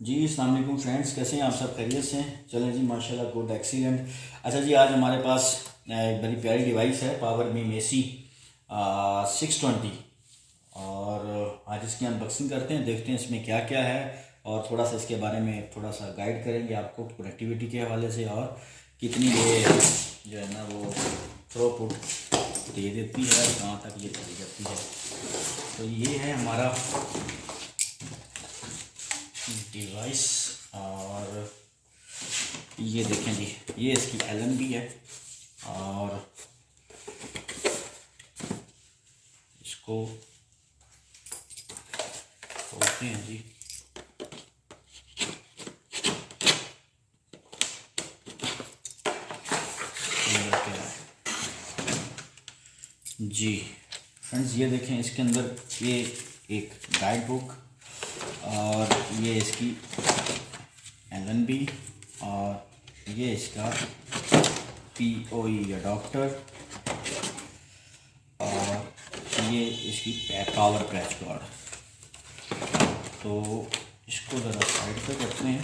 जी अस्सलाम वालेकुम फ्रेंड्स, कैसे हैं आप सब? खैरियत से हैं? चलें जी, माशाल्लाह, गुड, एक्सीलेंट। अच्छा जी, आज हमारे पास एक बड़ी प्यारी डिवाइस है, पावर मी मेसी 620। और आज इसकी अनबॉक्सिंग करते हैं, देखते हैं इसमें क्या क्या है और थोड़ा सा इसके बारे में थोड़ा सा गाइड करेंगे आपको कनेक्टिविटी के हवाले से, और कितनी ये जो है ना वो थ्रोपुट दे देती है और कहाँ तक ये चली जाती है। तो ये है हमारा डिवाइस। और ये देखें जी, ये इसकी एलन भी है। और इसको खोलते हैं जी। ये क्या है जी फ्रेंड्स, ये देखें, इसके अंदर ये एक गाइड बुक और ये इसकी एलन भी, और ये इसका POE या डॉक्टर, और ये इसकी पावर पैच कार्ड। तो इसको ज़रा साइड पे करते हैं।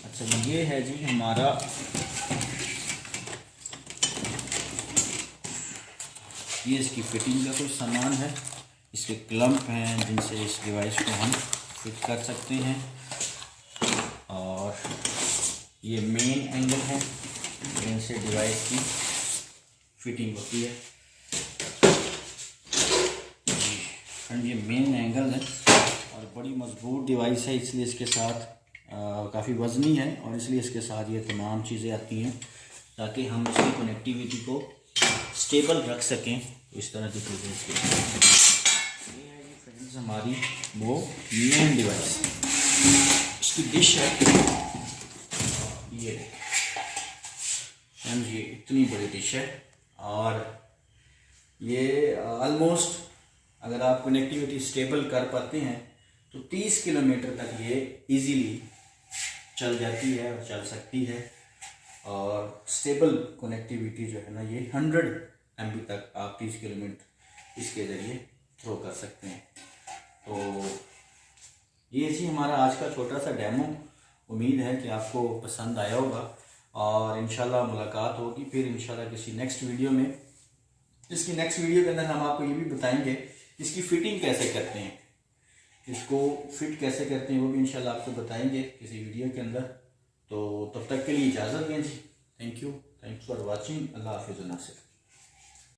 अच्छा, ये है जी हमारा ये इसकी फिटिंग का कुछ सामान है। इसके क्लम्प हैं जिनसे इस डिवाइस को हम फिट कर सकते हैं। और ये मेन एंगल है जिनसे डिवाइस की फिटिंग होती है जी। एंड ये मेन एंगल है और बड़ी मजबूत डिवाइस है, इसलिए इसके साथ काफ़ी वज़नी है और इसलिए इसके साथ ये तमाम चीज़ें आती हैं ताकि हम इसकी कनेक्टिविटी को स्टेबल रख सकें। तो इस तरह की चीज़ें इसके ये है जी फ्रेंड्स हमारी वो मेन डिवाइस। इसकी डिश है ये फ्रेंड्स, ये इतनी बड़ी डिश है। और ये ऑलमोस्ट अगर आप कनेक्टिविटी स्टेबल कर पाते हैं तो 30 किलोमीटर तक ये इजीली चल जाती है और चल सकती है। और स्टेबल कनेक्टिविटी जो है ना, ये 100 MB तक आप 30 किलोमीटर इसके ज़रिए थ्रो कर सकते हैं। तो ये जी हमारा आज का छोटा सा डेमो। उम्मीद है कि आपको पसंद आया होगा और इंशाल्लाह मुलाकात होगी फिर इंशाल्लाह किसी नेक्स्ट वीडियो में। इसकी नेक्स्ट वीडियो के अंदर हम आपको ये भी बताएंगे इसकी फ़िटिंग कैसे करते हैं, इसको फिट कैसे करते हैं, वो भी इंशाल्लाह आपको बताएंगे किसी वीडियो के अंदर। तो तब तक के लिए इजाज़त दें जी। Thank you, thanks for watching. अल्लाह हाफिज़।